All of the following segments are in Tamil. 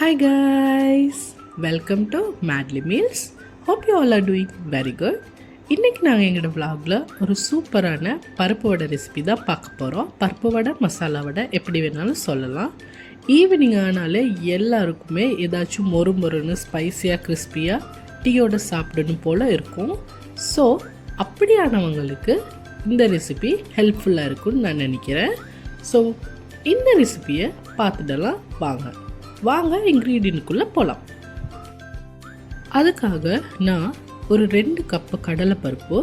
Hi guys, welcome to Madly Meals. Hope you all are doing very good. இன்றைக்கி நாங்கள் எங்களோட vlogல ஒரு சூப்பரான பருப்பு வடை ரெசிபி தான் பார்க்க போகிறோம். பருப்பு வடை மசாலா வடை எப்படி வேணாலும் சொல்லலாம். ஈவினிங் ஆனாலே எல்லாருக்குமே ஏதாச்சும் மொறு மொறுன்னு ஸ்பைஸியாக கிறிஸ்பியாக டீயோட சாப்பிடணும் போல் இருக்கும். ஸோ அப்படியானவங்களுக்கு இந்த ரெசிபி ஹெல்ப்ஃபுல்லாக இருக்கும்னு நான் நினைக்கிறேன். ஸோ இந்த ரெசிபியை பார்த்துடலாம் வாங்க இன்க்ரீடியன்ட்குள்ளே போகலாம். அதுக்காக நான் ஒரு 2 கப்பு கடலைப்பருப்பு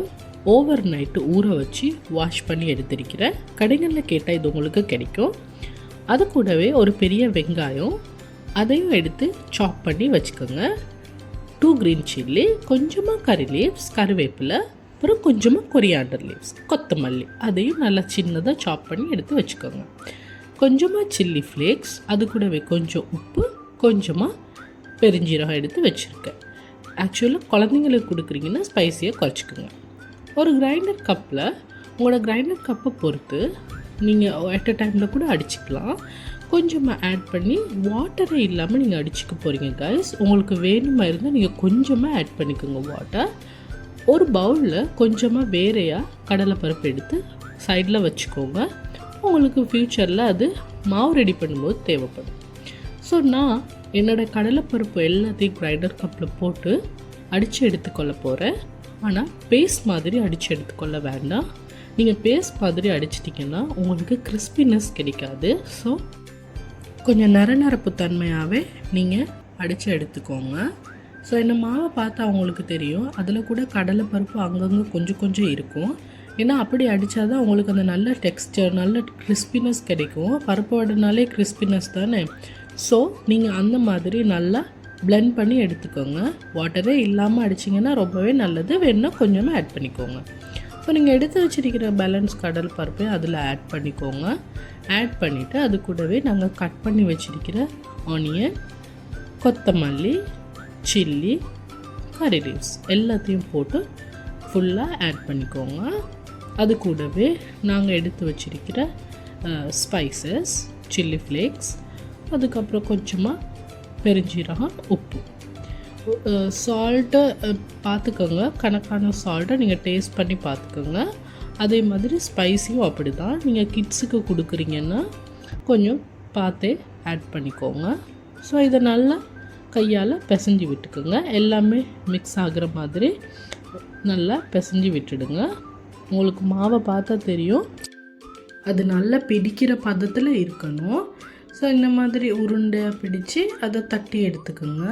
ஓவர் நைட்டு ஊற வச்சு வாஷ் பண்ணி எடுத்திருக்கிறேன். கடைகளில் கேட்டால் இது உங்களுக்கு கிடைக்கும். அது கூடவே ஒரு பெரிய வெங்காயம் அதையும் எடுத்து சாப் பண்ணி வச்சுக்கோங்க. 2 க்ரீன் சில்லி, கொஞ்சமாக கறி லீவ்ஸ், கருவேப்பிலை, அப்புறம் கொஞ்சமாக கொரியாண்டர் லீவ்ஸ், கொத்தமல்லி அதையும் நல்லா சின்னதாக சாப் பண்ணி எடுத்து வச்சுக்கோங்க. கொஞ்சமாக சில்லி ஃப்ளேக்ஸ், அது கூடவே கொஞ்சம் உப்பு, கொஞ்சமாக பெருஞ்சீரகம் எடுத்து வச்சுருக்கேன். ஆக்சுவலாக குழந்தைங்களுக்கு கொடுக்குறீங்கன்னா ஸ்பைஸியாக குறைச்சிக்கோங்க. ஒரு கிரைண்டர் கப்பில் உங்களோட கிரைண்டர் கப்பை பொறுத்து நீங்கள் அட் அ டைமில் கூட அடிச்சுக்கலாம். கொஞ்சமாக ஆட் பண்ணி வாட்டரே இல்லாமல் நீங்கள் அடிச்சுக்க போகிறீங்க கைஸ். உங்களுக்கு வேணுமா இருந்தால் நீங்கள் கொஞ்சமாக ஆட் பண்ணிக்கோங்க வாட்டர். ஒரு பவுலில் கொஞ்சமாக வேறையாக கடலைப்பருப்பு எடுத்து சைடில் வச்சுக்கோங்க. உங்களுக்கு ஃப்யூச்சரில் அது மாவு ரெடி பண்ணும்போது தேவைப்படும். ஸோ நான் என்னோடய கடலைப்பருப்பு எல்லாத்தையும் கிரைண்டர் கப்பில் போட்டு அடித்து எடுத்துக்கொள்ள போகிறேன். ஆனால் பேஸ்ட் மாதிரி அடித்து எடுத்துக்கொள்ள வேண்டாம். நீங்கள் பேஸ்ட் மாதிரி அடிச்சிட்டிங்கன்னா உங்களுக்கு கிறிஸ்பினஸ் கிடைக்காது. ஸோ கொஞ்சம் நரநரப்பு தன்மையாகவே நீங்கள் அடித்து எடுத்துக்கோங்க. ஸோ இந்த மாவை பார்த்தா அவங்களுக்கு தெரியும், அதில் கூட கடலைப்பருப்பு அங்கங்கே கொஞ்சம் இருக்கும். ஏன்னா அப்படி அடித்தா தான் உங்களுக்கு அந்த நல்ல டெக்ஸ்டர், நல்ல கிறிஸ்பினஸ் கிடைக்கும். பருப்பு வடைனாலே கிறிஸ்பினஸ் தானே. ஸோ நீங்கள் அந்த மாதிரி நல்லா பிளெண்ட் பண்ணி எடுத்துக்கோங்க. வாட்டரே இல்லாமல் அடிச்சிங்கன்னா ரொம்பவே நல்லது. வேணுன்னா கொஞ்சமாக ஆட் பண்ணிக்கோங்க. ஸோ நீங்கள் எடுத்து வச்சுருக்கிற பேலன்ஸ் கடல் பருப்பை அதில் ஆட் பண்ணிக்கோங்க. ஆட் பண்ணிவிட்டு அது கூடவே நாங்கள் கட் பண்ணி வச்சுருக்கிற ஆனியன், கொத்தமல்லி, சில்லி, கறி லீவ்ஸ் எல்லாத்தையும் போட்டு ஃபுல்லாக ஆட் பண்ணிக்கோங்க. அது கூடவே நாங்கள் எடுத்து வச்சுருக்கிற ஸ்பைசஸ், சில்லி ஃப்ளேக்ஸ், அதுக்கப்புறம் கொஞ்சமாக பெருஞ்சீரகம், உப்பு, சால்ட்டை பார்த்துக்கோங்க. கணக்கான சால்ட்டை நீங்கள் டேஸ்ட் பண்ணி பார்த்துக்கோங்க. அதே மாதிரி ஸ்பைஸியும் அப்படி தான். நீங்கள் கிட்ஸுக்கு கொடுக்குறீங்கன்னா கொஞ்சம் பார்த்தே ஆட் பண்ணிக்கோங்க. ஸோ இதை நல்லா கையால் பிசைஞ்சு விட்டுக்குங்க. எல்லாமே மிக்ஸ் ஆகிற மாதிரி நல்லா பிசைஞ்சு விட்டுடுங்க. உங்களுக்கு மாவை பார்த்தா தெரியும், அது நல்லா பிடிக்கிற பதத்தில் இருக்கணும். ஸோ இந்த மாதிரி உருண்டையாக பிடிச்சி அதை தட்டி எடுத்துக்கோங்க.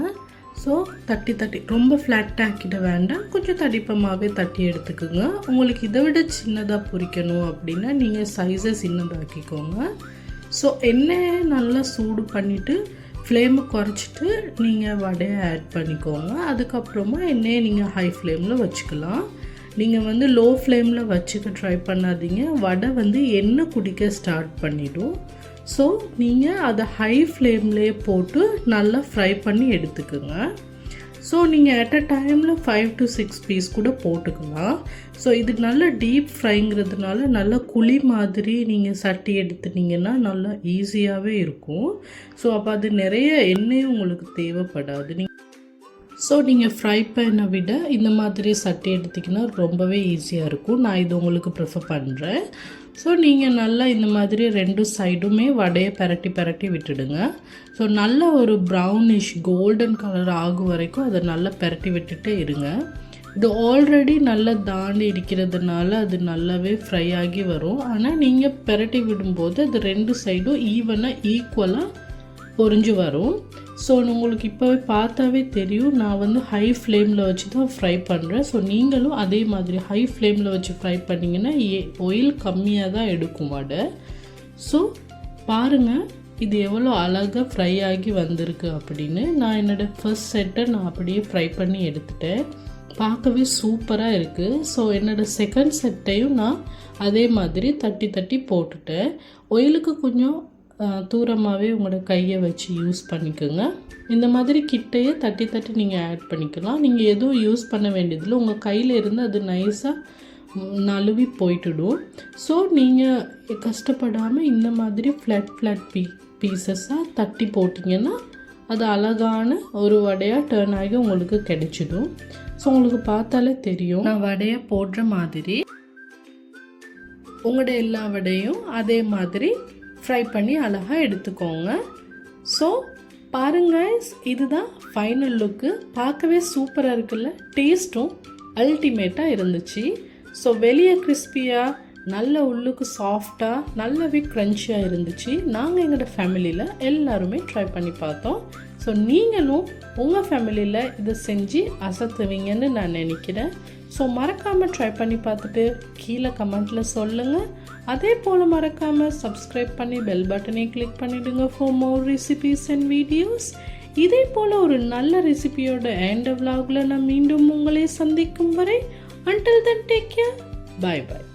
ஸோ தட்டி ரொம்ப ஃப்ளாட்டாக ஆக்கிட வேண்டாம், கொஞ்சம் தடிப்பமாகவே தட்டி எடுத்துக்கோங்க. உங்களுக்கு இதை விட சின்னதாக பொரிக்கணும் அப்படின்னா நீங்கள் சைஸை சின்னதாக்கிக்கோங்க. ஸோ எண்ணெயை நல்லா சூடு பண்ணிவிட்டு ஃப்ளேமை குறைச்சிட்டு நீங்கள் வடையை ஆட் பண்ணிக்கோங்க. அதுக்கப்புறமா எண்ணெயை நீங்கள் ஹை ஃப்ளேமில் வச்சுக்கலாம். நீங்கள் லோ ஃப்ளேமில் வச்சுக்க ட்ரை பண்ணாதீங்க. வடை எண்ணெய் குடிக்க ஸ்டார்ட் பண்ணிவிடும். ஸோ நீங்கள் அதை ஹை ஃப்ளேம்லேயே போட்டு நல்லா ஃப்ரை பண்ணி எடுத்துக்கோங்க. ஸோ நீங்கள் அட் அ டைமில் 5 to 6 பீஸ் கூட போட்டுக்கலாம். ஸோ இது நல்ல டீப் ஃப்ரைங்கிறதுனால நல்லா குழி மாதிரி நீங்கள் சட்டி எடுத்துட்டிங்கன்னா நல்லா ஈஸியாகவே இருக்கும். ஸோ அப்போ அது நிறைய எண்ணெயும் உங்களுக்கு தேவைப்படாது. ஸோ நீங்கள் ஃப்ரை பேனை விட இந்த மாதிரி சட்டி எடுத்திங்கன்னா ரொம்பவே ஈஸியாக இருக்கும். நான் இது உங்களுக்கு ப்ரிஃபர் பண்ணுறேன். ஸோ நீங்கள் நல்லா இந்த மாதிரி 2 சைடுமே வடையை பரட்டி விட்டுடுங்க. ஸோ நல்ல ஒரு ப்ரௌனிஷ் கோல்டன் கலர் ஆகும் வரைக்கும் அதை நல்லா பரட்டி விட்டுட்டே இருங்க. இது ஆல்ரெடி நல்லா தாண்டி இருக்கிறதுனால அது நல்லாவே ஃப்ரை ஆகி வரும். ஆனால் நீங்கள் பரட்டி விடும்போது அது 2 சைடும் ஈவனாக ஈக்குவலாக பொரிஞ்சு வரும். ஸோ உங்களுக்கு இப்போவே பார்த்தாவே தெரியும், நான் ஹை ஃப்ளேமில் வச்சு தான் ஃப்ரை பண்ணுறேன். ஸோ நீங்களும் அதே மாதிரி ஹை ஃப்ளேமில் வச்சு ஃப்ரை பண்ணிங்கன்னா ஆயில் கம்மியாக தான் எடுக்கும் வடை. ஸோ பாருங்கள் இது எவ்வளோ அழகாக ஃப்ரை ஆகி வந்திருக்கு அப்படின்னு. நான் என்னோடய ஃபர்ஸ்ட் செட்டை நான் அப்படியே ஃப்ரை பண்ணி எடுத்துட்டேன். பார்க்கவே சூப்பராக இருக்குது. ஸோ என்னோடய செகண்ட் செட்டையும் நான் அதே மாதிரி தட்டி போட்டுட்டேன். ஆயிலுக்கு கொஞ்சம் தூரமாகவே உங்களோட கையை வச்சு யூஸ் பண்ணிக்கோங்க. இந்த மாதிரி கிட்டையே தட்டி நீங்கள் ஆட் பண்ணிக்கலாம். நீங்கள் எதுவும் யூஸ் பண்ண வேண்டியதில்லை, உங்கள் கையில் இருந்து அது நைஸாக நழுவி போயிட்டுடும். ஸோ நீங்கள் கஷ்டப்படாமல் இந்த மாதிரி ஃப்ளாட் பீசஸாக தட்டி போட்டிங்கன்னா அது அழகான ஒரு வடையாக டேர்ன் ஆகி உங்களுக்கு கிடைச்சிடும். ஸோ உங்களுக்கு பார்த்தாலே தெரியும் நான் வடையை போடுற மாதிரி. உங்களோட எல்லா வடையும் அதே மாதிரி ஃப்ரை பண்ணி அழகாக எடுத்துக்கோங்க. ஸோ பாருங்க, இதுதான் ஃபைனல் லுக்கு. பார்க்கவே சூப்பராக இருக்குல்ல, டேஸ்ட்டும் அல்டிமேட்டாக இருந்துச்சு. ஸோ வெளியே கிறிஸ்பியாக, நல்ல உள்ளுக்கு சாஃப்டாக, நல்லாவே க்ரன்ச்சியாக இருந்துச்சு. நாங்கள் எங்களோட ஃபேமிலியில் எல்லாருமே ட்ரை பண்ணி பார்த்தோம். ஸோ நீங்களும் உங்கள் ஃபேமிலியில் இதை செஞ்சு அசத்துவீங்கன்னு நான் நினைக்கிறேன். ஸோ மறக்காமல் ட்ரை பண்ணி பார்த்துட்டு கீழே கமெண்ட்டில் சொல்லுங்கள். அதே போல் மறக்காமல் சப்ஸ்கிரைப் பண்ணி பெல் பட்டனை கிளிக் பண்ணிவிடுங்க for more recipes and videos. இதே போல் ஒரு நல்ல ரெசிபியோட எண்ட் vlogல நான் மீண்டும் உங்களை சந்திக்கும் வரை until then take care, bye bye.